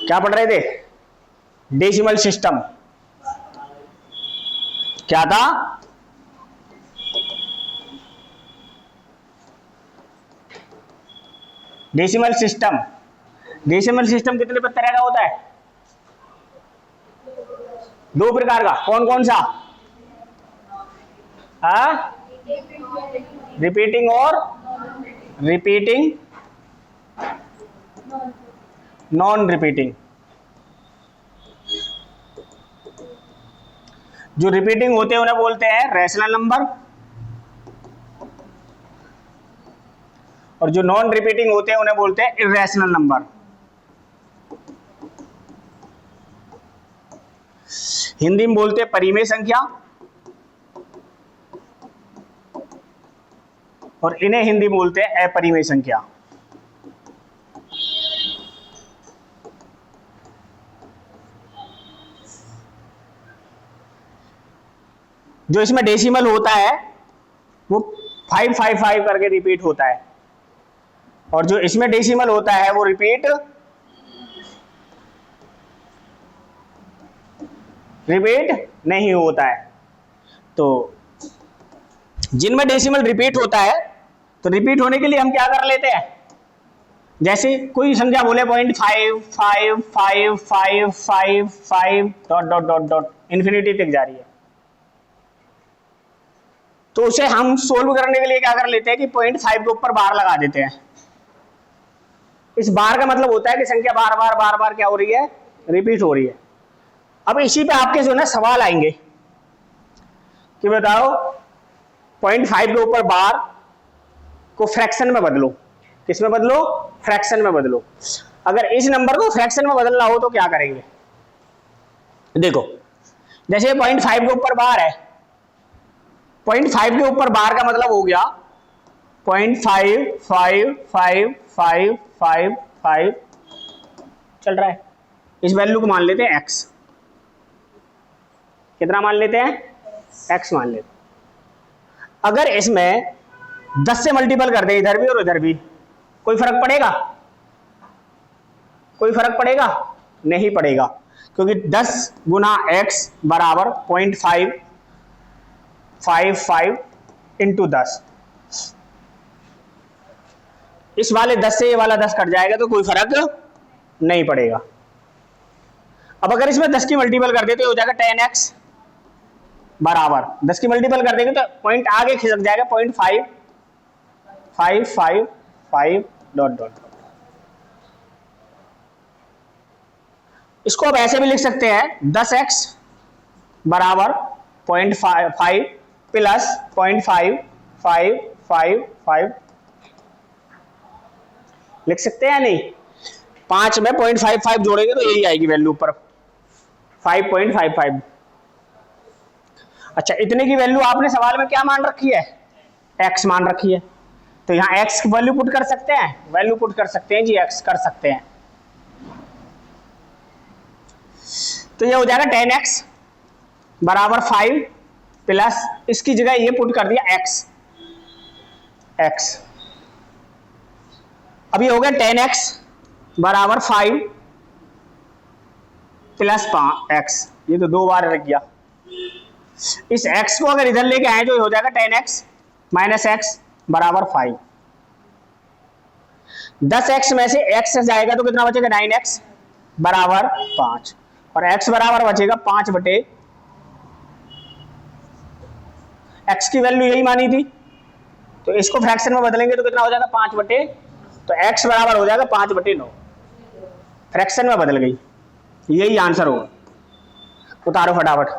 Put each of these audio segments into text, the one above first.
क्या पढ़ रहे थे? Decimal system. क्या था? Decimal system. डेसिमल सिस्टम कितने तरह का होता है? दो प्रकार का। कौन कौन सा? रिपीटिंग और रिपीटिंग, नॉन रिपीटिंग। जो रिपीटिंग होते हैं उन्हें बोलते हैं रैशनल नंबर, और जो नॉन रिपीटिंग होते हैं उन्हें बोलते हैं इर्रेशनल नंबर। हिंदी में बोलते हैं परिमेय संख्या, और इन्हें हिंदी में बोलते हैं अपरिमेय संख्या। जो इसमें डेसिमल होता है वो 555 करके रिपीट होता है, और जो इसमें डेसिमल होता है वो रिपीट नहीं होता है। तो जिनमें डेसिमल रिपीट होता है, तो रिपीट होने के लिए हम क्या कर लेते हैं, जैसे कोई संख्या बोले 0.55555 dot dot dot dot infinity तक जा रही है, तो उसे हम सोल्व करने के लिए क्या कर लेते हैं कि 0.5 के ऊपर बार लगा देते हैं। इस बार का मतलब होता है कि संख्या बार बार क्या हो रही है, रिपीट हो रही है। अब इसी पे आपके जो है ना सवाल आएंगे कि बताओ 0.5 के ऊपर बार को फ्रैक्शन में बदलो। किस में बदलो? फ्रैक्शन में बदलो। अगर इस नंबर को फ्रैक्शन में बदलना हो तो क्या करेंगे? देखो, जैसे 0.5 के ऊपर बार है, 0.5 के ऊपर बार का मतलब हो गया 0.55555 चल रहा है। इस वैल्यू को मान लेते हैं x। कितना मान लेते हैं? x मान लेते हैं। अगर इसमें 10 से मल्टीपल कर दे इधर भी और इधर भी, कोई फर्क पड़ेगा? कोई फर्क पड़ेगा? नहीं पड़ेगा, क्योंकि 10 गुना x बराबर 0.555 इंटू 10। इस वाले 10 से ये वाला 10 कट जाएगा तो कोई फर्क नहीं पड़ेगा। अब अगर इसमें 10 की मल्टीपल कर देते हो जाएगा 10x बराबर 10 की मल्टीपल कर देंगे तो पॉइंट आगे खिसक जाएगा 0.555 डॉट डॉट। इसको अब ऐसे भी लिख सकते हैं 10x बराबर 0.5 प्लस 0.5555 लिख सकते हैं या नहीं? 5 में 0.55 जोड़ेंगे तो यही आएगी वैल्यू ऊपर 5.55। अच्छा, इतने की वैल्यू आपने सवाल में क्या मान रखी है? x मान रखी है, तो यहां x की वैल्यू पुट कर सकते हैं, वैल्यू पुट कर सकते हैं जी, x कर सकते हैं। तो ये हो जाएगा 10x बराबर 5 प्लस इसकी जगह ये पुट कर दिया x। अब ये हो गया 10x बराबर 5 प्लस x, ये तो दो बार रख गया। इस x को अगर इधर लेके आए तो हो जाएगा 10x माइनस x बराबर 5। 10x में से x जाएगा तो कितना बचेगा? 9x बराबर 5, और x बराबर बचेगा 5 बटे x की वैल्यू यही मानी थी, तो इसको फ्रैक्शन में बदलेंगे तो कितना हो जाएगा? 5 बटे, तो x बराबर हो जाएगा 5 बटे 9। फ्रैक्शन में बदल गई, यही आंसर होगा। उतारो फटाफट।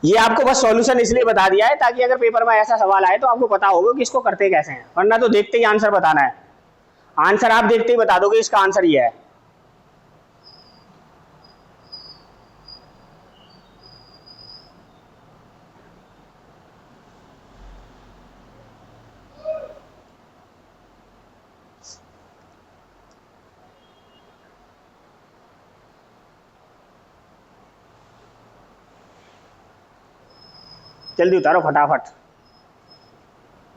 ये आपको बस सॉल्यूशन इसलिए बता दिया है ताकि अगर पेपर में ऐसा सवाल आए तो आपको पता होगा कि इसको करते कैसे हैं, वरना तो देखते ही आंसर बताना है। आंसर आप देखते ही बता दोगे इसका आंसर ये है। जल्दी उतारो फटाफट।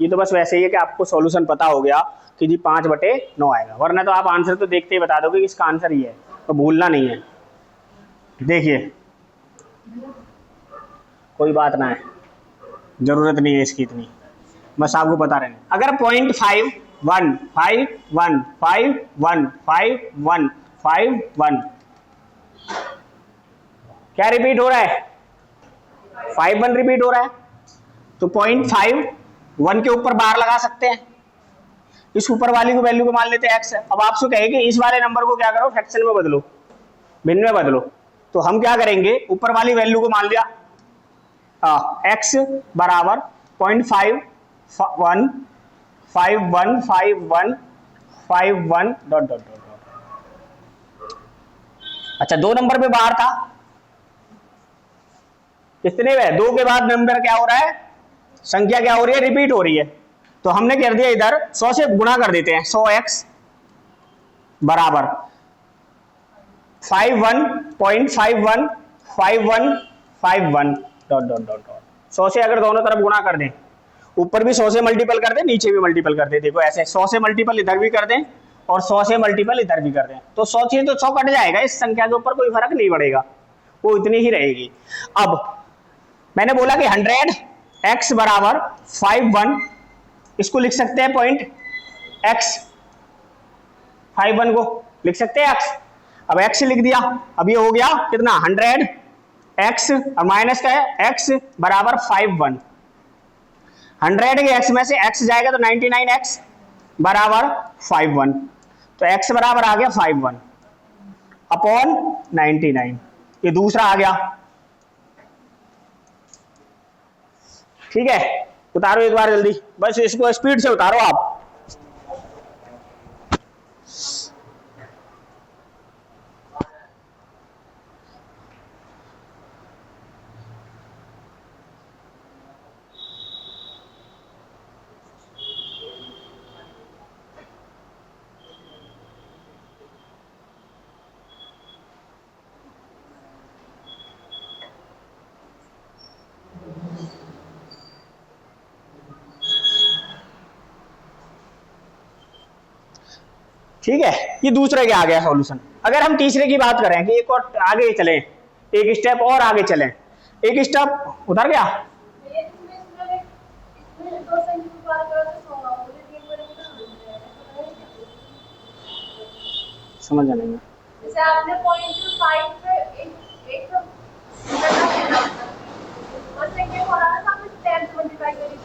ये तो बस वैसे ही है कि आपको सॉल्यूशन पता हो गया कि जी 5/9 आएगा, वरना तो आप आंसर तो देखते ही बता दोगे कि इसका आंसर ये है, तो भूलना नहीं है। देखिए कोई बात ना है, जरूरत नहीं है इसकी इतनी, बस आपको पता रहना। अगर 0.5151515151 क्या रिपीट हो रहा है, 51 रिपीट हो रहा है, तो 0.51 के ऊपर बार लगा सकते हैं। इस ऊपर वाली को वैल्यू को मान लेते हैं x। अब आपसे कहे कि इस वाले नंबर को क्या करो, फ्रैक्शन में बदलो, भिन्न में बदलो, तो हम क्या करेंगे, ऊपर वाली वैल्यू को मान लिया x बराबर 0.51515151 डॉट डॉट डॉट। अच्छा 2 नंबर पे बाहर था, कितने में, 2 के बाद नंबर क्या हो रहा है, संख्या क्या हो रही है, रिपीट हो रही है। तो हमने कर दिया इधर 100 से गुणा कर देते हैं, 100x बराबर 51.515151 डॉट डॉट डॉट डॉट। 100 से अगर दोनों तरफ गुणा कर दें, ऊपर भी 100 से मल्टीपल कर दें, नीचे भी मल्टीपल कर दें, देखो ऐसे 100 से मल्टीपल इधर भी कर दें और 100 से मल्टीपल इधर भी कर दें, तो 100 चीज तो 100 कट जाएगा, इस संख्या के ऊपर कोई फर्क नहीं पड़ेगा, वो इतनी ही रहेगी। अब मैंने बोला कि 100x बराबर 51, इसको लिख सकते हैं पॉइंट x, 51 को लिख सकते हैं x। अब x लिख दिया, अब ये हो गया कितना 100x और माइनस का है x बराबर 51। 100 के x में से x जाएगा तो 99x बराबर 51, तो x बराबर आ गया 51 अपॉन 99। ये दूसरा आ गया, ठीक है, उतारो एक बार जल्दी, बस इसको स्पीड से उतारो आप। ठीक है, ये दूसरे के आ गया सॉल्यूशन। अगर हम तीसरे की बात करें कि एक और आगे चलें, एक स्टेप और आगे चलें, एक स्टेप उधर गया, समझ जाएंगे। जैसे आपने 0.5 पे एक सेकंड हो रहा था, आपने 10 से मल्टीप्लाई करी,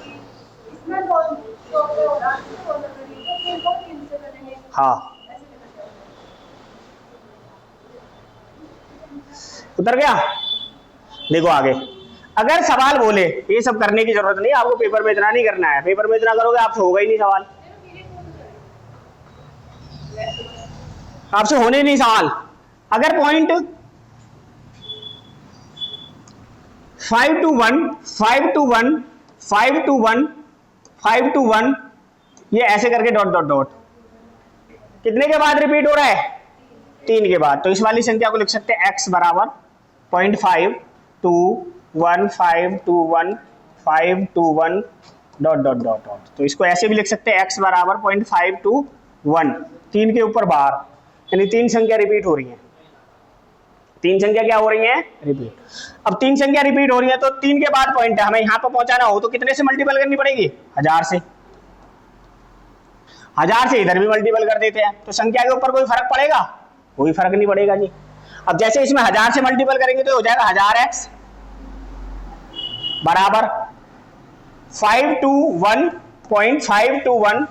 इसमें 2 पे हो रहा है, तो 2 करी, तो फिर 2 3 से करेंगे। हाँ उतर गया। देखो आगे, अगर सवाल बोले, ये सब करने की जरूरत नहीं, आपको पेपर में इतना नहीं करना है, पेपर में इतना करोगे आपसे होगा ही नहीं सवाल, आपसे होने नहीं सवाल। अगर point 5 to 1 5 to 1 5 to 1 5 to 1 ये ऐसे करके डॉट डॉट डॉट, कितने के बाद रिपीट हो रहा है, 3 के बाद, तो इस वाली संख्या को लिख सकते हैं x बराबर 0.5 to 1 5 to 1 5 to 1 dot dot dot dot. तो इसको ऐसे भी लिख सकते हैं x बराबर 0.5 to 1, 3 के ऊपर बाहर, यानी 3 संख्या रिपीट हो रही है, 3 संख्या क्या हो रही है, रिपीट। अब 3 संख्या रिपीट हो रही है तो 3 के बाद पॉइंट है, हमें यहां पर पहुंचाना हो तो कितने से मल्टीपल करनी पड़ेगी, 1000 से, 1000 से इधर भी मल्टीपल कर देते हैं, तो संख्या के ऊपर कोई फर्क पड़ेगा, कोई फर्क नहीं पड़ेगा जी। अब जैसे इसमें 1000 से मल्टीपल करेंगे तो हो जाएगा 1000x बराबर 5 to 1 0.5 to 1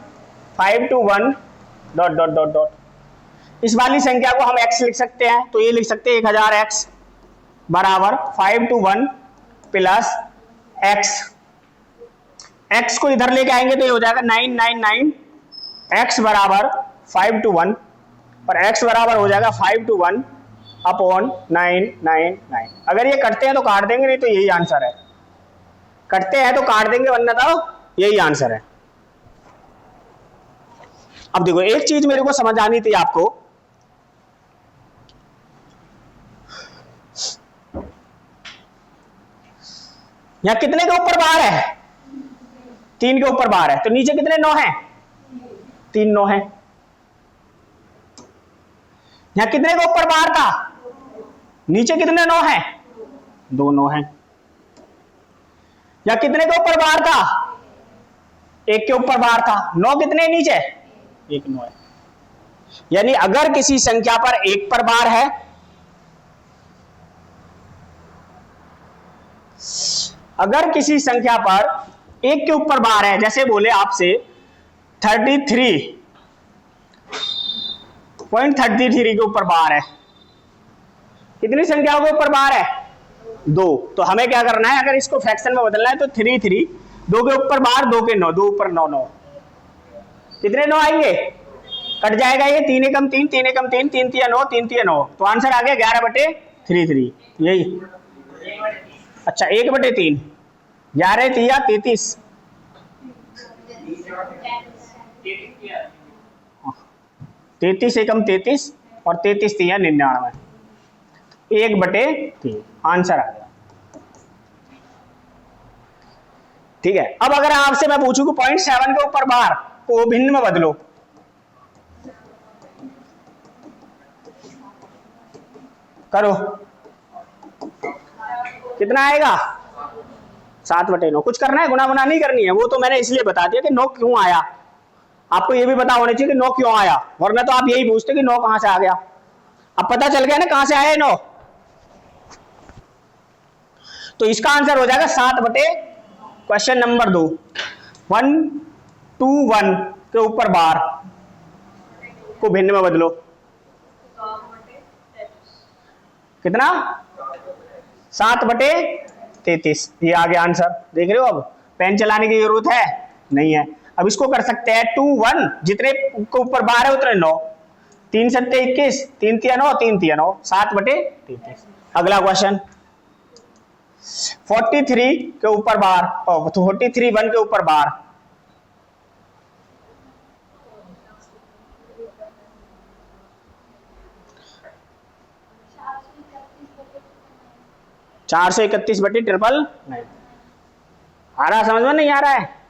5 to 1 dot dot dot dot. इस वाली संख्या को हम x लिख सकते हैं, तो ये लिख सकते हैं 1000x बराबर 5 to 1 प्लस x, x को इधर लेके आएंगे तो ये हो जाएगा 999 x बराबर 5 to 1, पर x बराबर हो जाएगा 5 to 1 अपॉन 999। अगर ये कटते हैं तो काट देंगे, नहीं तो यही आंसर है, कटते हैं तो काट देंगे, वरना तो यही आंसर है। अब देखो एक चीज मेरे को समझ आनी थी आपको, यहां कितने के ऊपर बार है? 3 के ऊपर बार है, तो नीचे कितने 9 है? 3 9 है। यहां कितने के ऊपर बार था? नीचे कितने 9 है? 2 9 है। यहां कितने के ऊपर बार था? 1 के ऊपर बार था। 9 कितने नीचे? 1 9 है। यानी अगर किसी संख्या पर 1 पर बार है, अगर किसी संख्या पर 1 के ऊपर बार है, जैसे बोले आपसे 33.33 के ऊपर बार है, कितनी संख्याओं के ऊपर बार है? 2। तो हमें क्या करना है, अगर इसको फ्रैक्शन में बदलना है तो 3 3, 2 के ऊपर बार, 2 के 9, 2 ऊपर 9 9, कितने 9 आएंगे? कट जाएगा ये, 3 एकम 3, 3 एकम 3, 3 3 9, 3 3 9, तो आंसर आ गया 11/33। यही, अच्छा 1/3, 11 3 33, 33 एकम 33 और 33 3 99, 1/3 आंसर आ गया। ठीक है। अब अगर आपसे मैं पूछूं कि 0.7 के ऊपर बार को भिन्न में बदलो, करो, कितना आएगा? 7/9। कुछ करना है, गुणा गुना नहीं करनी है, वो तो मैंने इसलिए बता दिया कि 9 क्यों आया। आपको ये भी पता होना चाहिए कि 9 क्यों आया, वरना तो आप यही पूछते कि 9 कहां से आ गया। अब पता चल गया ना कहां से आया 9, तो इसका आंसर हो जाएगा 7/, क्वेश्चन नंबर 2, 121 के ऊपर बार को भिन्न में बदलो, कितना? 7/33। ये आ गया आंसर। देख रहे हो, अब पेन चलाने की जरूरत है नहीं है। अब इसको कर सकते हैं 2 1, जितने के ऊपर बार है उतने 9, 3 7 21, 3 3 9, 3 3 9, 7/33। अगला क्वेश्चन 43 के ऊपर बार, 43 1 के ऊपर बार, चार 431/9। आ रहा समझ में? नहीं आ रहा है?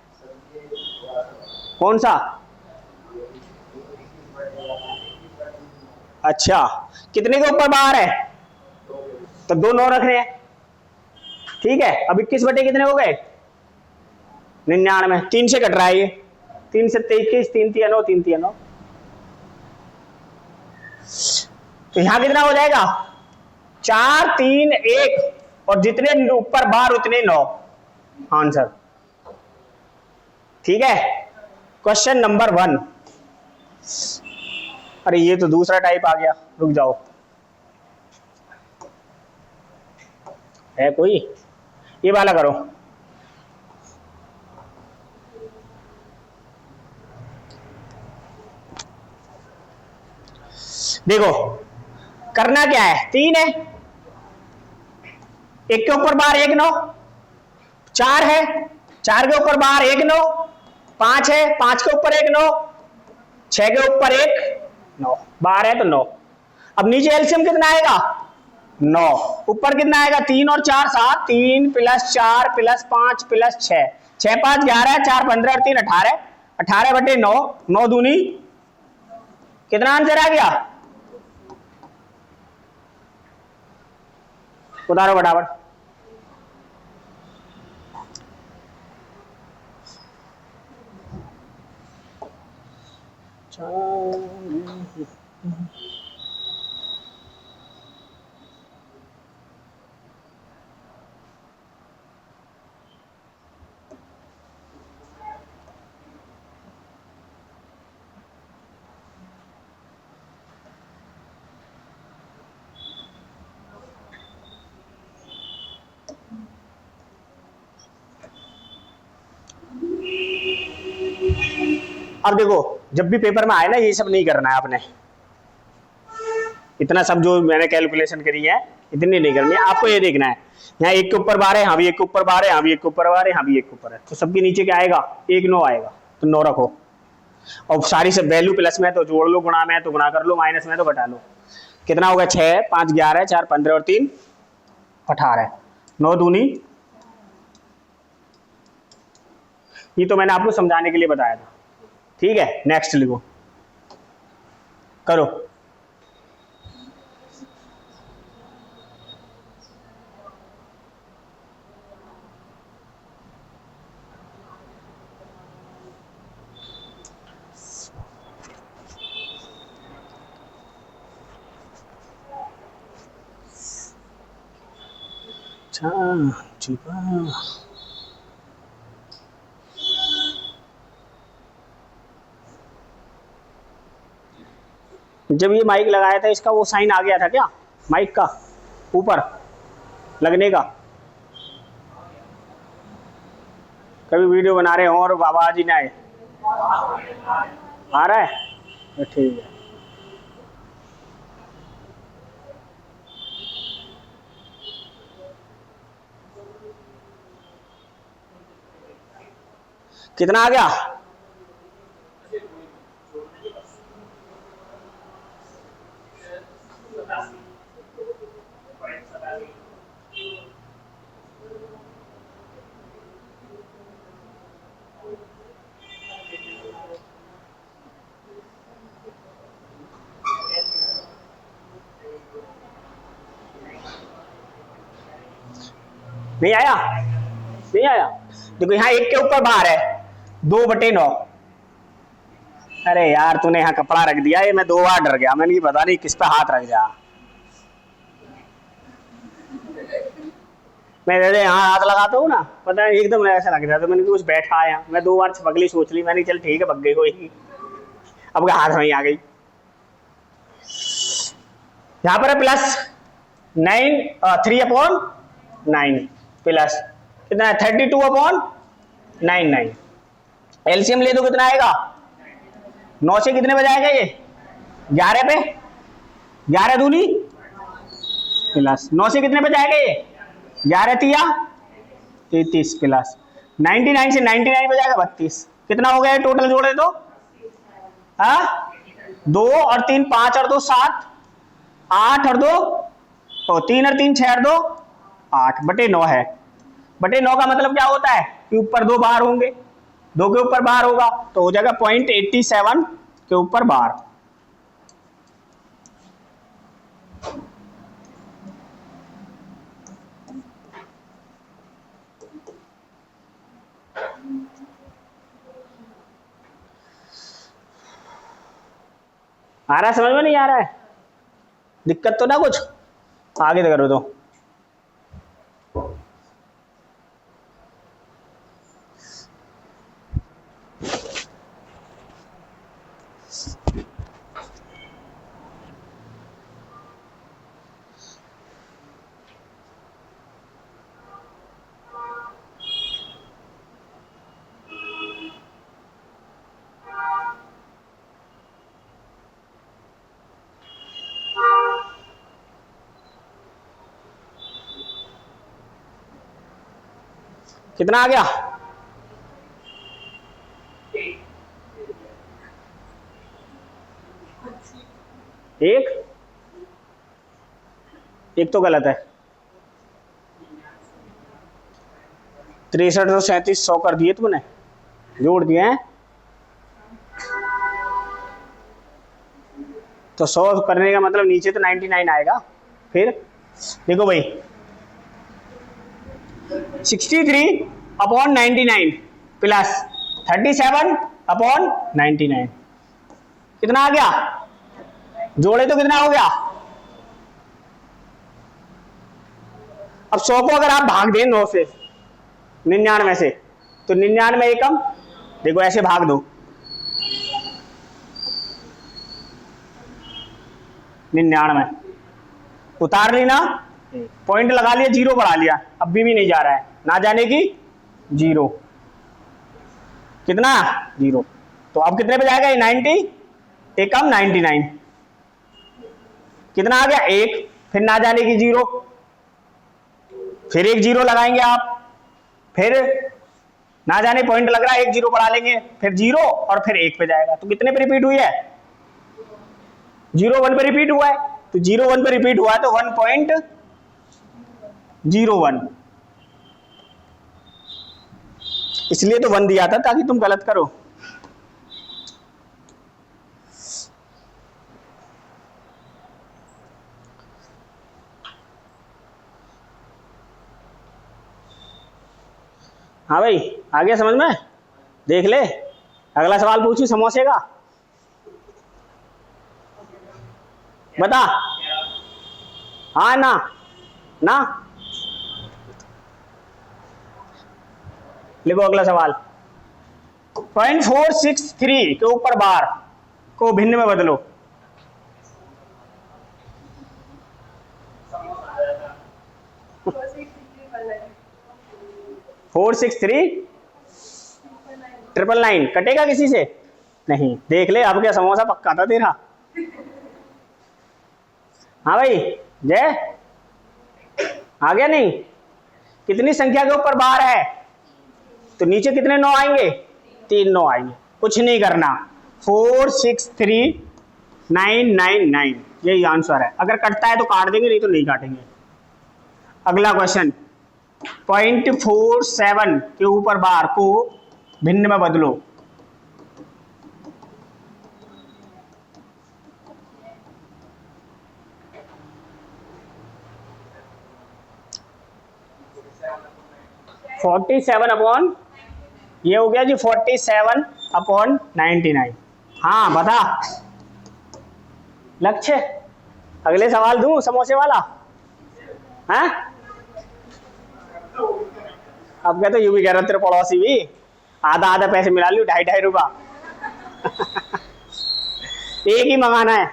कौन सा? अच्छा, कितने के ऊपर बार है? तो 2 9 रख रहे हैं। ठीक है। अब 21 कितने हो गए? 99। 3 से कट रहा है ये, 3 7 21, 3 3 9, 3 3 9, तो यहां कितना हो जाएगा? 4 3 1, और जितने ऊपर बार उतने 9, आंसर। ठीक है। Question number 1। अरे ये तो दूसरा टाइप आ गया, रुक जाओ, है कोई? ये वाला करो। देखो करना क्या है, 3 है, 1 के ऊपर बार 1 9, 4 है, 4 के ऊपर बार 1 9, 5 है, 5 के ऊपर 1 9, 6 के ऊपर 1 9, 12 है तो 9। अब नीचे एलसीएम कितना आएगा? 9। ऊपर कितना आएगा? 3 और 4 7, 3 + 4 + 5 + 6, 6 5 11, 4 15 और 3 18, 18/9, 9 दूनी, कितना आंसर आ गया? उतारो फटाफट। अब देखो, जब भी पेपर में आए ना, ये सब नहीं करना है आपने, इतना सब जो मैंने कैलकुलेशन करी है इतनी नहीं करनी है। आपको ये देखना है, यहाँ 1 के ऊपर बार है, यहाँ भी 1 के ऊपर बार है, यहाँ भी 1 के ऊपर बार है, यहाँ भी 1 के ऊपर है, तो सबके नीचे क्या आएगा? 1 9 आएगा, तो 9 रखो। और सारी सब वैल्यू प्लस में है तो जोड़ लो, गुणा में है तो गुणा कर लो, माइनस में है तो घटा लो। कितना होगा? 6 5 11, 4 15 और 3 18, 9 दूनी ये तो मैंने आपको समझाने के लिए बताया था। ठीक है, नेक्स्ट लिखो, करो। अच्छा छिपा, जब ये माइक लगाया था इसका वो साइन आ गया था क्या, माइक का ऊपर लगने का? कभी वीडियो बना रहे हो और आवाज ही ना आए? आ रहा है तो ठीक है। कितना आ गया? नहीं आया? नहीं आया? देखो यहाँ एक के ऊपर बार है 2/9। अरे यार तूने यहाँ कपड़ा रख दिया, ये मैं 2 बार डर गया, मैंने पता नहीं किस पे हाथ रख जा। मैं जैसे यहाँ हाथ लगाता हूँ ना, पता नहीं एकदम ऐसा लग जाता, मैंने कुछ बैठा आया, मैं 2 बार छपकली सोच ली, मैंने चल ठीक है भग गई होगी, अब हाथ में ही आ गई। यहाँ पर है +9 3/9 प्लस कितना है 32/99। एलसीएम ले दो कितना आएगा? 9 से कितने पे जाएगा ये? 11 पे, 11 दूनी प्लस 9 से कितने पे जाएगा ये? 11 तिया 33 प्लस 99 से 99 पे जाएगा 32। कितना हो गया टोटल जोड़े तो? हाँ 2 और 3 5 और 2 7 8 और 2 3 और 3 6 और 2 8/9 है। 9 का मतलब क्या होता है कि ऊपर 2 बार होंगे, 2 के ऊपर बार होगा तो हो जाएगा 0.87 के ऊपर बार। आ रहा है समझ में? नहीं आ रहा है? दिक्कत तो ना कुछ? आगे तो करो तो। कितना आ गया? एक तो गलत है। 63 और 37 100 कर दिए तुमने, जोड़ दिए हैं तो 100 करने का मतलब नीचे तो 99 आएगा। फिर देखो भाई 63/99 प्लस 37/99 कितना आ गया? जोड़े तो कितना हो गया? अब 100 को अगर आप भाग दें 9 से 99 से तो 99 एकम, देखो ऐसे भाग दो 99 उतार ली ना, पॉइंट लगा लिया, 0 बढ़ा लिया, अब भी नहीं जा रहा है, ना जाने की 0 कितना 0। तो अब कितने पे जाएगा ये 90 एकम 99 कितना आ गया 1, फिर ना जाने की 0, फिर एक 0 लगाएंगे आप, फिर ना जाने पॉइंट लग रहा है 1 0 बढ़ा लेंगे, फिर 0 और फिर 1 पे जाएगा। तो कितने पे रिपीट हुई है? 0 1 पे रिपीट हुआ है, तो 0 1 पे रिपीट हुआ है तो 1.01। इसलिए तो 1 दिया था ताकि तुम गलत करो। हाँ भाई, आ गया समझ में? देख ले, अगला सवाल पूछू समोसे का, बता। हाँ ना ना, लिखो अगला सवाल। 0.463 के ऊपर बार को भिन्न में बदलो। 463,999 कटेगा किसी से? नहीं। देख ले, अब क्या समोसा पक्का था तेरा। हाँ भाई जय, आ गया नहीं? कितनी संख्या के ऊपर बार है तो नीचे कितने 9 आएंगे? 3 9 आएंगे। कुछ नहीं करना, 463,999 यही आंसर है। अगर कटता है तो काट देंगे, नहीं तो नहीं काटेंगे। अगला क्वेश्चन, 0.47 के ऊपर बार को भिन्न में बदलो। (47) ये हो गया जी 47/99। हाँ बता लक्ष्य, अगले सवाल दूं समोसे वाला? हैं? अब क्या, तो यू भी कह रहा तेरे पड़ोसी भी आधा आधा पैसे मिला लियो, 2.5 रुपया। एक ही मंगाना है,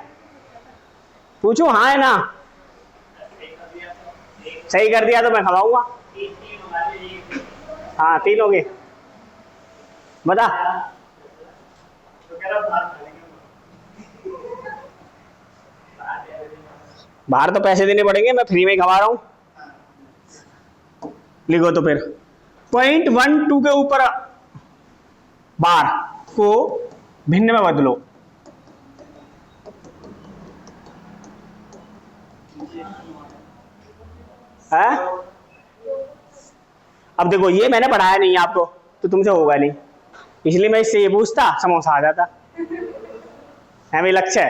पूछू हाँ है ना? सही कर दिया तो मैं खवाऊंगा। हाँ 3 हो गए, बता। बाहर तो पैसे देने पड़ेंगे, मैं फ्री में ही खवा रहा हूं। लिखो तो फिर 0.12 के ऊपर बार को भिन्न में बदलो। है? अब देखो, ये मैंने पढ़ाया नहीं आपको तो तुमसे होगा नहीं, इसलिए मैं इससे ये पूछता, समोसा आ जाता है। भाई लक्ष्य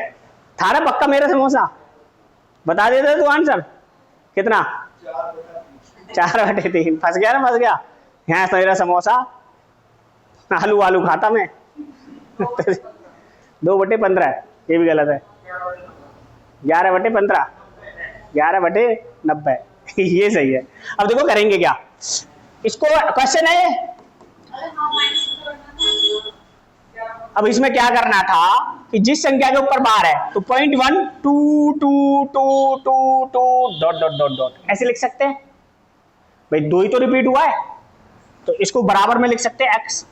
था ना पक्का मेरा समोसा? बता देते तू आंसर कितना? 4/3। फंस गया ना, फंस गया। यहाँ मेरा समोसा, आलू आलू खाता मैं। 2/15, ये भी गलत है। 11/15, 11/90 ये सही है। अब देखो करेंगे क्या इसको, क्वेश्चन है। अब इसमें क्या करना था कि जिस संख्या के ऊपर बार है तो 0.122222 ... ऐसे लिख सकते हैं भाई, 2 ही तो रिपीट हुआ है तो इसको बराबर में लिख सकते हैं x।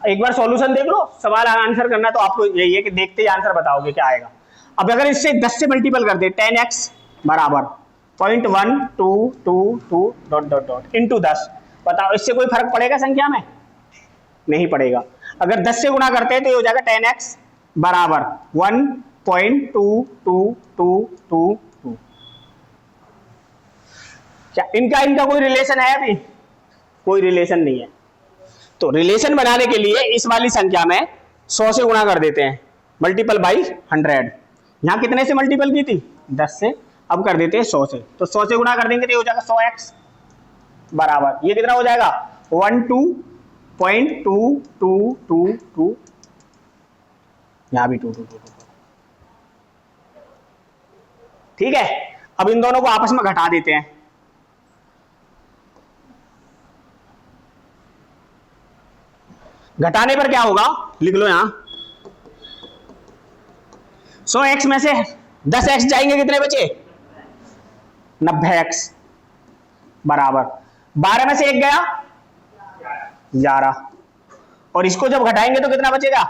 एक बार सॉल्यूशन देख लो, सवाल आंसर करना तो आपको यही है कि देखते ही आंसर बताओगे क्या आएगा। अब अगर इससे 10 से मल्टीपल कर दे, 10x बराबर 0.1222 ... इंटू 10, बताओ इससे कोई फर्क पड़ेगा संख्या में? नहीं पड़ेगा। अगर 10 से गुणा करते हैं तो ये हो जाएगा 10x बराबर 1.2222। क्या इनका कोई रिलेशन है? अभी कोई रिलेशन नहीं है। तो रिलेशन बनाने के लिए इस वाली संख्या में 100 से गुणा कर देते हैं, मल्टीपल बाई 100। यहां कितने से मल्टीपल की थी? 10 से। अब कर देते हैं 100 से, तो 100 से गुणा कर देंगे तो ये हो जाएगा 100x बराबर, ये कितना हो जाएगा? 12.2222। यहां भी 2 ठीक है। अब इन दोनों को आपस में घटा देते हैं। घटाने पर क्या होगा, लिख लो यहां। 100x में से 10x जाएंगे, कितने बचे? 90x बराबर 12 में से 1 गया 11, और इसको जब घटाएंगे तो कितना बचेगा?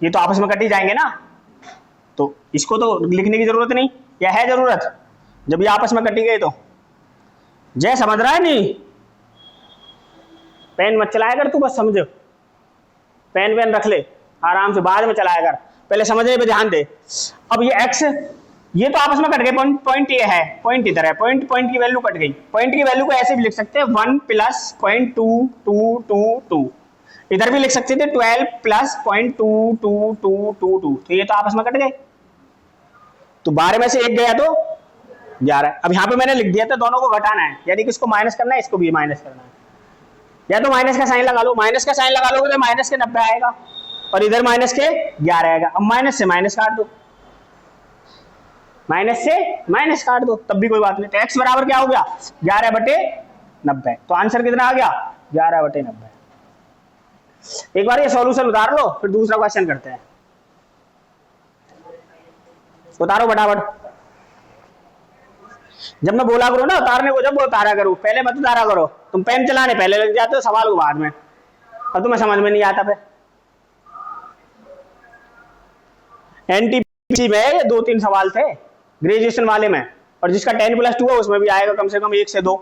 ये तो आपस में कट ही जाएंगे ना, तो इसको तो लिखने की जरूरत नहीं, या है जरूरत? जब ये आपस में कट ही गए तो। जय समझ रहा है? नहीं पेन मत चलाया कर तू, बस समझ, पेन रख ले आराम से, बाद में चलाया कर, पहले समझने पे ध्यान दे। अब ये x ये तो आपस में कट गए, पॉइंट ये है, पॉइंट इधर है, पॉइंट पॉइंट की वैल्यू कट गई। पॉइंट की वैल्यू को ऐसे भी लिख सकते हैं 1 प्लस 0.2222, इधर भी लिख सकते थे 12 प्लस 0.2222, तो ये तो आपस में कट गए। तो 12 में से एक गया तो 11। अब यहाँ पे मैंने लिख दिया था दोनों को घटाना है, यानी कि इसको माइनस करना है, इसको भी माइनस करना है। या तो माइनस का साइन लगा लो, माइनस का साइन लगा लोगे तो माइनस के 90 आएगा और इधर माइनस के 11 आएगा। अब माइनस से माइनस काट दो, माइनस से माइनस काट दो, तब भी कोई बात नहीं। तो x बराबर क्या हो गया 11/90। तो आंसर कितना आ गया 11/90। एक बार ये सॉल्यूशन उतार लो, फिर दूसरा क्वेश्चन करते हैं। उतारो फटाफट। जब मैं बोला करूँ ना उतारने को, जब वो उतारा करूँ, पहले मत उतारा करो। तुम पेन चलाने पहले लग जाते हो, सवाल को बाद में, और तुम्हें समझ में नहीं आता। फिर एनटीपीसी में ये 2-3 सवाल थे ग्रेजुएशन वाले में, और जिसका 10+2 है उसमें भी आएगा कम से कम 1 से 2।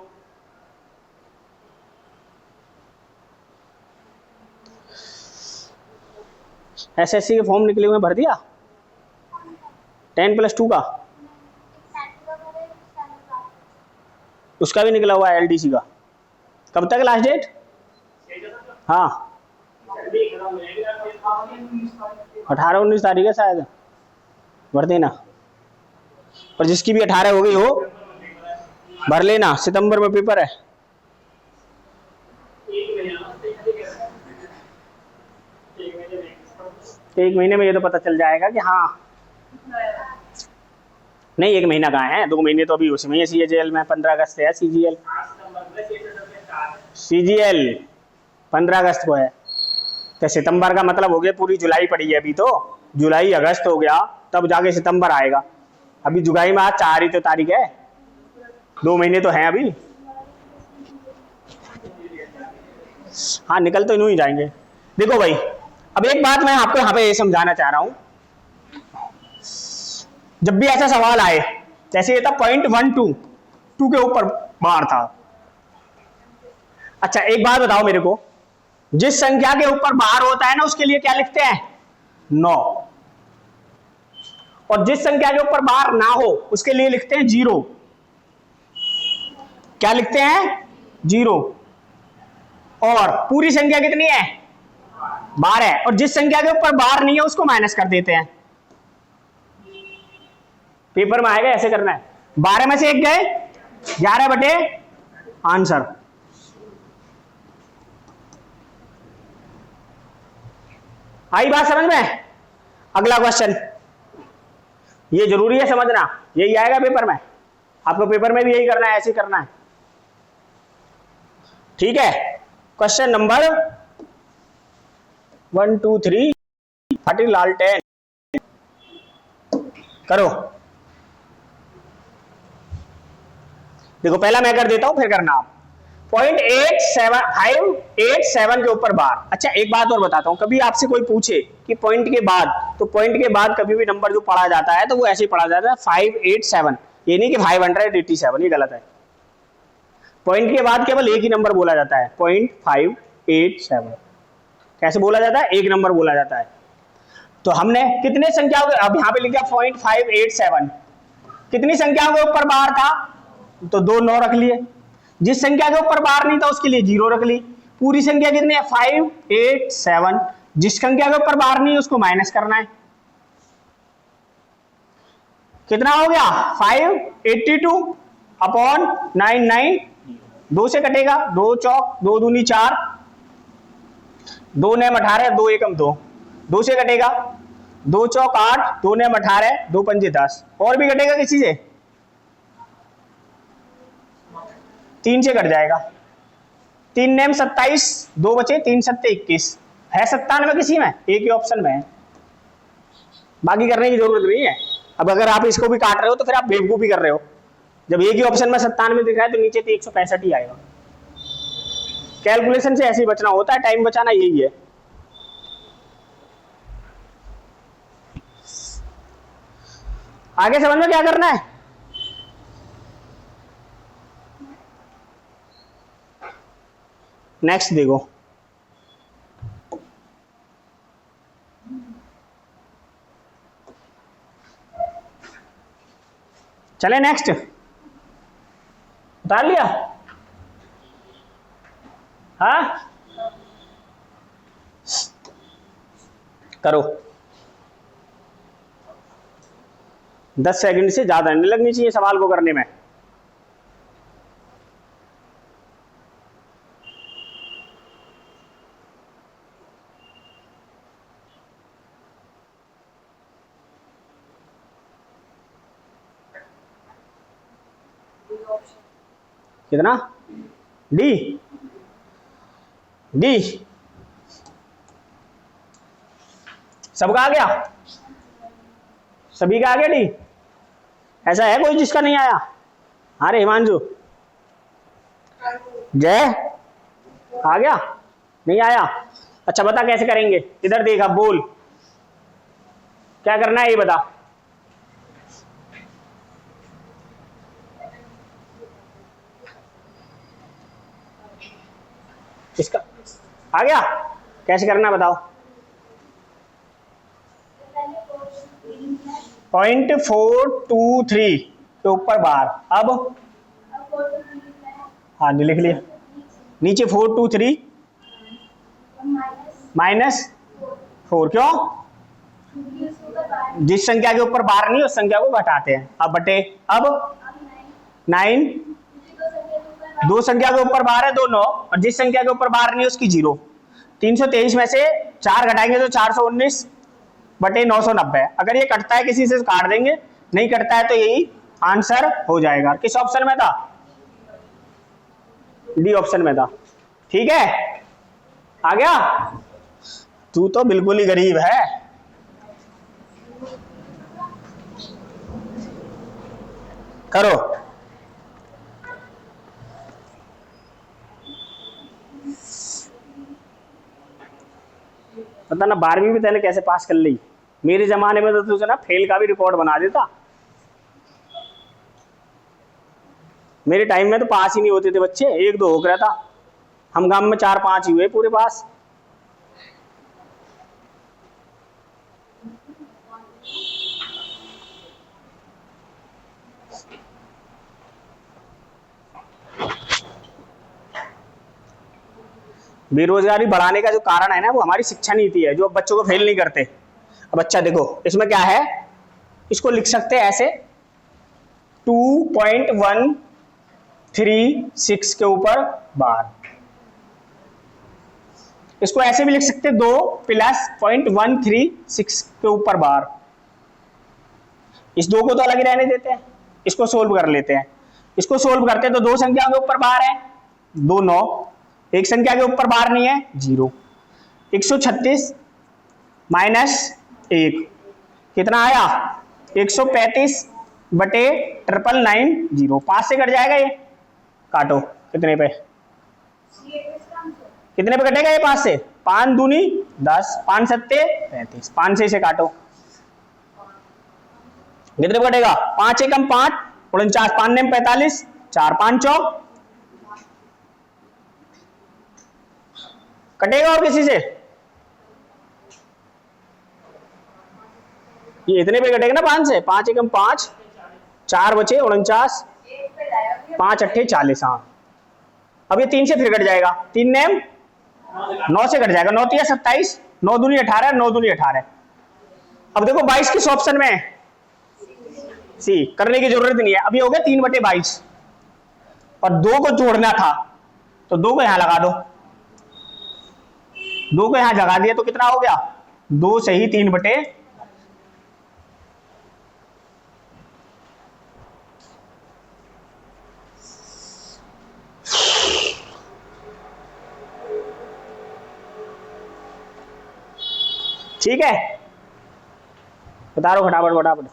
एसएससी के फॉर्म निकले हुए भर दिया 10+2 का, उसका भी निकला हुआ है एलडीसी का। कब तक लास्ट डेट? हाँ 18-19 तारीख है शायद, भर देना। और जिसकी भी 18 हो गई हो भर लेना, सितंबर में पेपर है। एक महीने में ये तो पता चल जाएगा कि हाँ, नहीं 1 महीना कहाँ है, 2 महीने तो अभी उसमें है। सीजीएल में 15 अगस्त है, सीजीएल 15 अगस्त को है। तो सितंबर का मतलब हो गया पूरी जुलाई पड़ी है अभी, तो जुलाई अगस्त हो गया, तब जाके सितंबर आएगा। अभी जुलाई में आज 4 ही तो तारीख है, 2 महीने तो हैं अभी। हाँ निकल तो यूं ही जाएंगे। देखो भाई, अब एक बात मैं आपको यहाँ पे समझाना चाह रहा हूं। जब भी ऐसा सवाल आए, जैसे ये था 0.122 के ऊपर बार था। अच्छा एक बात बताओ मेरे को, जिस संख्या के ऊपर बार होता है ना उसके लिए क्या लिखते हैं 9, और जिस संख्या के ऊपर बार ना हो उसके लिए लिखते हैं 0। क्या लिखते हैं 0। और पूरी संख्या कितनी है 12, और जिस संख्या के ऊपर बार नहीं है उसको माइनस कर देते हैं। पेपर में आएगा ऐसे करना है। 12 में से एक गए 11 बटे आंसर। आई बात समझ में? अगला क्वेश्चन, ये जरूरी है समझना, यही आएगा पेपर में। आपको पेपर में भी यही करना है, ऐसे करना है, ठीक है। क्वेश्चन नंबर 1 2 3 फटी लालटेन करो। देखो पहला मैं कर देता हूं, फिर करना आप। 0.587 के ऊपर बार। अच्छा एक बात और बताता हूं, कभी आपसे कोई पूछे कि पॉइंट के बाद, तो पॉइंट के बाद कभी भी नंबर जो पढ़ा जाता है तो वो ऐसे ही पढ़ा जाता है 587, ये नहीं कि 587, ये गलत है। पॉइंट के बाद केवल एक ही नंबर बोला जाता है 0.587। कैसे बोला जाता है? एक नंबर बोला जाता है। तो हमने कितने संख्याओं के, अब यहाँ पे लिख दिया 0.587, कितनी संख्याओं के ऊपर बार था? तो 2 9 रख लिए। जिस संख्या के ऊपर बार नहीं था उसके लिए 0 रख ली। पूरी संख्या कितनी है 587, जिस संख्या के ऊपर बार नहीं है उसको माइनस करना है। कितना हो गया 582 अपॉन 99, 2 से कटेगा, 2 चौक 2 दूनी 4, 2 नेम 18, 2 एकम 2, 2 से कटेगा, 2 चौक 8, 2 नेम 18, 2 पंजे 10, और भी कटेगा किसी से? 3 से कट जाएगा, 3 नेम 27, 2 बचे, 3 सत्ते 21, है 97 किसी में? एक ही ऑप्शन में है, बाकी करने की जरूरत नहीं है। अब अगर आप इसको भी काट रहे हो तो फिर आप बेवकूफी कर रहे हो। जब एक ही ऑप्शन में 97 दिख रहा है तो नीचे तो 165 ही आएगा। कैलकुलेशन से ऐसे ही बचना होता है, टाइम बचाना यही है। आगे समझ में क्या करना है? नेक्स्ट देखो, चले नेक्स्ट, उतार लिया? हाँ करो। 10 सेकंड से ज्यादा नहीं लगनी चाहिए सवाल को करने में। कितना? डी, डी सबका आ गया? सभी का आ गया डी? ऐसा है कोई जिसका नहीं आया? अरे हिमांशु, जय आ गया? नहीं आया? अच्छा बता कैसे करेंगे, इधर देखा बोल, क्या करना है ये बता। इसका आ गया? कैसे करना बताओ। 0.423 के ऊपर बार, अब हाँ लिख लिया। नीचे 423 -4, क्यों? जिस संख्या के ऊपर बार नहीं उस संख्या को घटाते हैं। अब बटे, अब 9, दो संख्या के ऊपर बार है 2 9, और जिस संख्या के ऊपर बार नहीं उसकी 0। 323 में से 4 घटाएंगे तो 419 बटे 990। अगर ये कटता है किसी से काट देंगे, नहीं कटता है तो यही आंसर हो जाएगा। किस ऑप्शन में था? डी ऑप्शन में था। ठीक है, आ गया? तू तो बिल्कुल ही गरीब है। करो। पता ना 12वीं भी तैने कैसे पास कर ली। मेरे जमाने में तो तुझे ना फेल का भी रिकॉर्ड बना देता। मेरे टाइम में तो पास ही नहीं होते थे बच्चे, 1 2 हो गया था। हम गांव में 4 5 ही हुए पूरे पास। बेरोजगारी बढ़ाने का जो कारण है ना, वो हमारी शिक्षा नीति है, जो बच्चों को फेल नहीं करते। अब अच्छा देखो इसमें क्या है, इसको लिख सकते हैं ऐसे 2.136 के ऊपर बार। इसको ऐसे भी लिख सकते 2 + 0.136 के ऊपर बार। इस 2 को तो अलग ही रहने देते हैं, इसको सोल्व कर लेते हैं। इसको सोल्व करते हैं तो 2 संख्या के ऊपर बार है 2 9, एक संख्या के ऊपर बार नहीं है 0। 136 - 1 कितना आया? 135 बटे 999, 5 से कट जाएगा ये। काटो कितने पे, कितने पे कटेगा ये 5 से? 5 दूनी 10, 5 सत्ते 35, 5 से इसे काटो। कितने पे कटेगा? 5 एकम 5, 49, 5 नेम 45, 4 5 चौक। कटेगा और किसी से? ये इतने पे कटेगा ना 5 से। 5 एकम 5, 4 बचे 49, 5 अट्ठे 40। हाँ अब ये 3 से फिर कट जाएगा, 3 नेम 9 से कट जाएगा, 9 3 27, 9 दूनी 18, 9 दूनी 18। अब देखो 22 किस ऑप्शन में है? सी, करने की जरूरत नहीं है। अब ये हो गया 3/22, और 2 को जोड़ना था तो 2 को यहां लगा दो, 2 को यहां जगा दिया तो कितना हो गया? 2 से ही 3 बटे। ठीक है, बता रहा फटाफट फटाफट।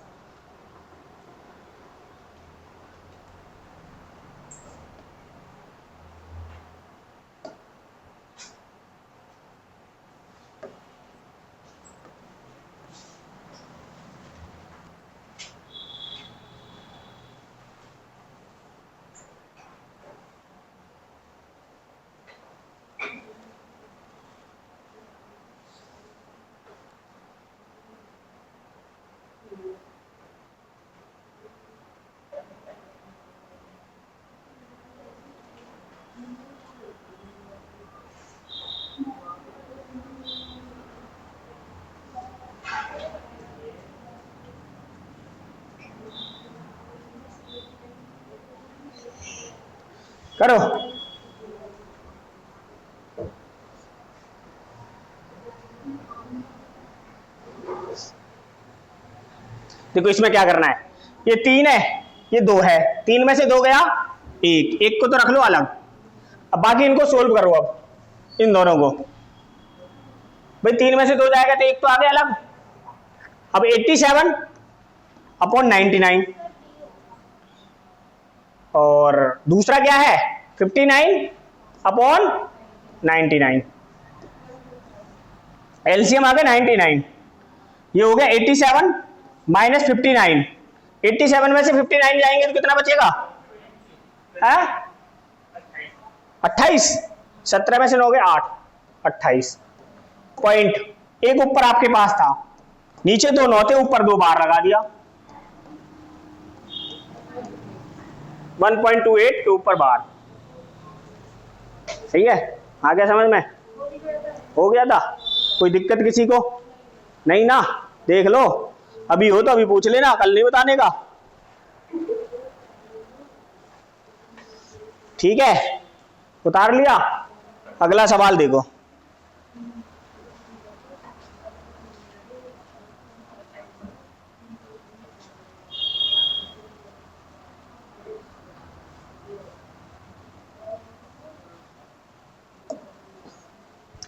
करो। देखो इसमें क्या करना है, ये 3 है, ये 2 है, 3 में से 2 गया, एक को तो रख लो अलग। अब बाकी इनको सोल्व करो, अब इन दोनों को, भाई 3 में से 2 जाएगा तो एक तो आ गया अलग। अब 87 अपॉन 99, और दूसरा क्या है 59 अपॉन 99, एलसीएम आ गया 99, ये हो गया 87 माइनस 59, 87 में से 59 जाएंगे तो कितना बचेगा, 28, 17 में से 9 गए 8, 28 पॉइंट। एक ऊपर आपके पास था, नीचे 2 9 थे, ऊपर 2 बार लगा दिया, 1.28 के ऊपर बार। सही है, आ गया समझ में, हो गया था, कोई दिक्कत किसी को नहीं ना, देख लो, अभी हो तो अभी पूछ लेना, कल नहीं बताने का, ठीक है। उतार लिया, अगला सवाल देखो।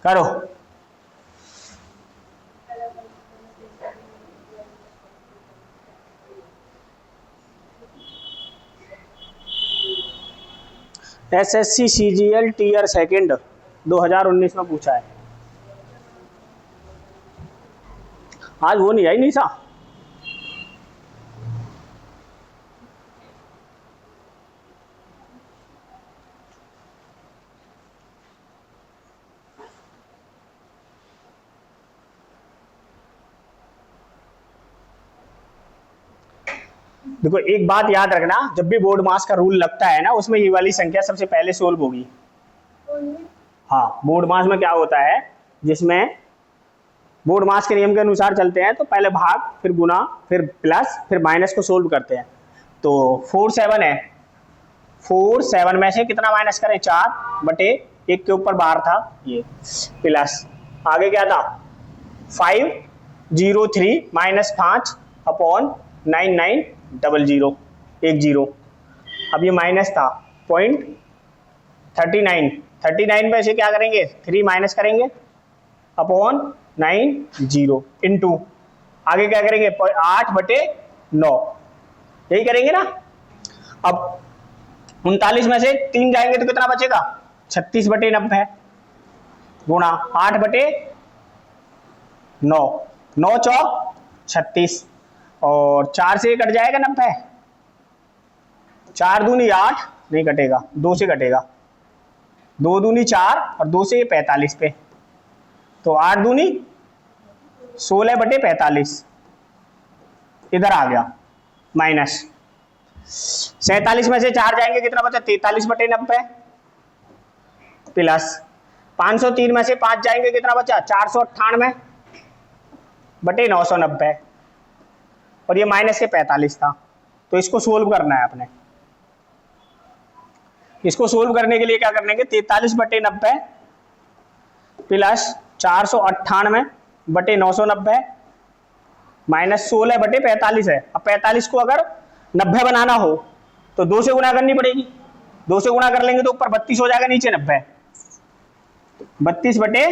करो। एसएससी सीजीएल टीयर सेकंड 2019 में पूछा है। आज वो नहीं आई निशा, देखो एक बात याद रखना, जब भी बोर्ड मास का रूल लगता है ना, उसमें ये वाली संख्या सबसे पहले सोल्व होगी। हाँ, बोर्ड मास में क्या होता है, जिसमें बोर्ड मास के नियम के अनुसार चलते हैं तो पहले भाग, फिर गुना, फिर प्लस, फिर माइनस को सोल्व करते हैं। तो 4 7 है, 4 7 में से कितना माइनस करें, 4 बटे 1 के ऊपर बाहर था ये, प्लस आगे क्या था 5 0 3 माइनस 5 अपॉन 9 9 0 0 1 0। अब ये माइनस था, पॉइंट 39 में से क्या करेंगे, 3 माइनस करेंगे अपॉन 9 0 इंटू आगे क्या करेंगे 8 बटे 9, यही करेंगे ना। अब 39 में से 3 जाएंगे तो कितना बचेगा, 36 बटे 90 गुणा 8 बटे 9, 9 चौक 36, और 4 से कट जाएगा 90, 4 दूनी 8 नहीं कटेगा, 2 से कटेगा, 2 दूनी 4 और 2 से ये 45 पे, तो 8 दूनी 16 बटे 45 इधर आ गया, माइनस 47 में से 4 जाएंगे कितना बचा, 43 बटे 90 प्लस 503 में से 5 जाएंगे कितना बचा, 498 बटे 990, और ये माइनस के 45 था। तो इसको सोल्व करना है अपने, इसको सोल्व करने के लिए क्या करने के, 43 बटे 90 प्लस 498 बटे 990 माइनस 16 बटे 45 है। अब 45 को अगर 90 बनाना हो तो 2 से गुणा करनी पड़ेगी, 2 से गुणा कर लेंगे तो ऊपर 32 हो जाएगा, नीचे 90, 32 बटे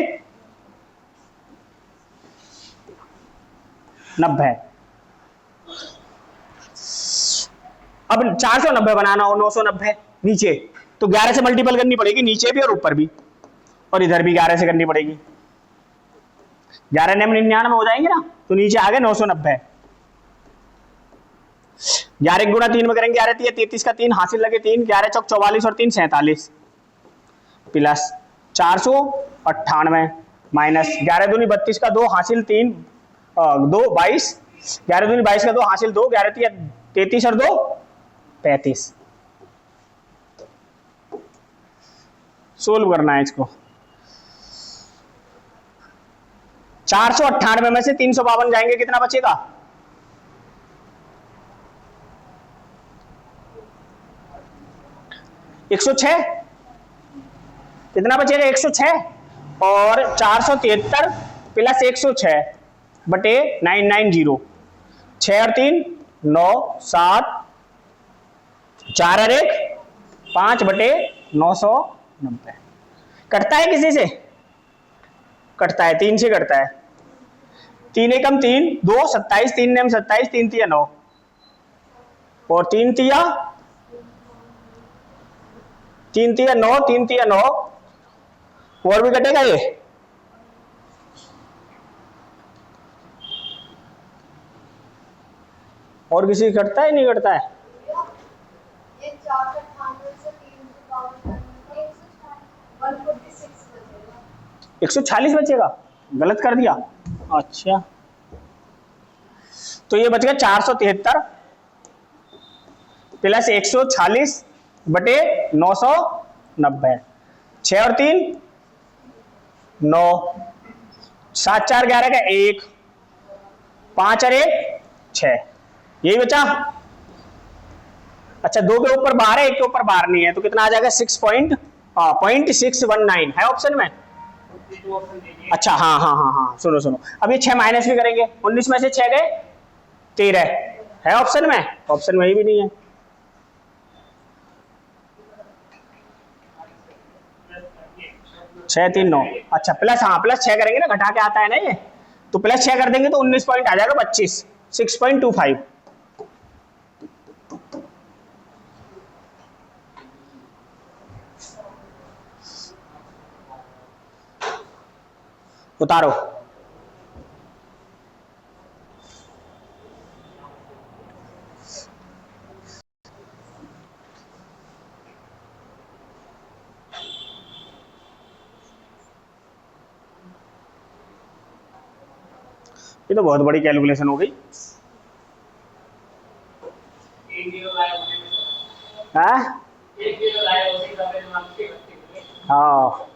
90। अब 490 बनाना हो, 990 नीचे, तो 11 से मल्टीपल करनी पड़ेगी, नीचे भी और ऊपर भी, और इधर भी 11 से करनी पड़ेगी, 11 99 हो जाएंगे ना, तो नीचे आ गए 990। 11 गुणा 3 में करेंगे, 11 33 का 3 हासिल लगे 3, 11 चौक 44 और 3 47 प्लस 498 माइनस 11 दूनी 32 का 2 हासिल 3 2 22, 11 दूनी 22 का 2 हासिल 2, 11 33 और 2 35। सोल्व करना है इसको। 498 में से 352 जाएंगे कितना बचेगा, 106 कितना बचेगा 106 और 473 प्लस 106 बटे 990 6 और 3 9 7 4 और 1 5 बटे 990 कटता है किसी से कटता है 3 से कटता है 3 एकम 3 2 27 3 नेम 27 3 तिया 9 और 3 तिया 9 3 तिया 9 और भी कटेगा ये और किसी कटता है नहीं कटता है ये 498 से 3 से पावर 146 बचेगा 146 बचेगा गलत कर दिया अच्छा तो ये बच गया 473 प्लस 146 बटे 990 6 और 3 9 7 4 11 का 1 5 और 1 6 यही बचा अच्छा 2 के ऊपर बार है 1 के ऊपर बार नहीं है तो कितना आ जाएगा 6.619 है ऑप्शन में अच्छा हाँ हाँ हाँ हाँ सुनो सुनो अब ये 6 माइनस भी करेंगे 19 में से 6 गए 13 है ऑप्शन में ही भी नहीं है छह 3 9 अच्छा प्लस हाँ प्लस 6 करेंगे ना घटा के आता है ना ये तो प्लस 6 कर देंगे तो 19 पॉइंट आ जाएगा 25 6.25 उतारो ये तो बहुत बड़ी कैलकुलेशन हो गई हाँ हाँ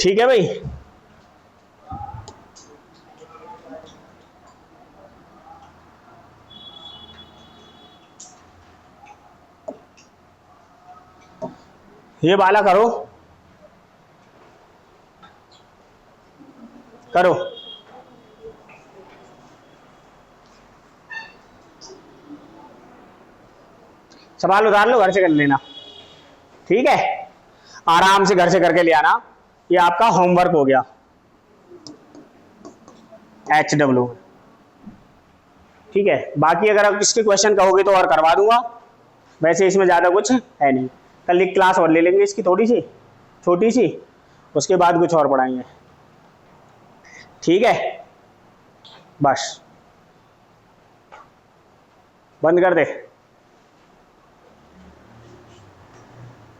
ठीक है भाई ये वाला करो करो सवाल उतार लो घर से कर लेना ठीक है आराम से घर से करके ले आना ये आपका होमवर्क हो गया HW ठीक है बाकी अगर आप इसके क्वेश्चन कहोगे तो और करवा दूंगा वैसे इसमें ज़्यादा कुछ है नहीं कल एक क्लास और ले लेंगे इसकी थोड़ी सी छोटी सी उसके बाद कुछ और पढ़ाएंगे ठीक है बस बंद कर दे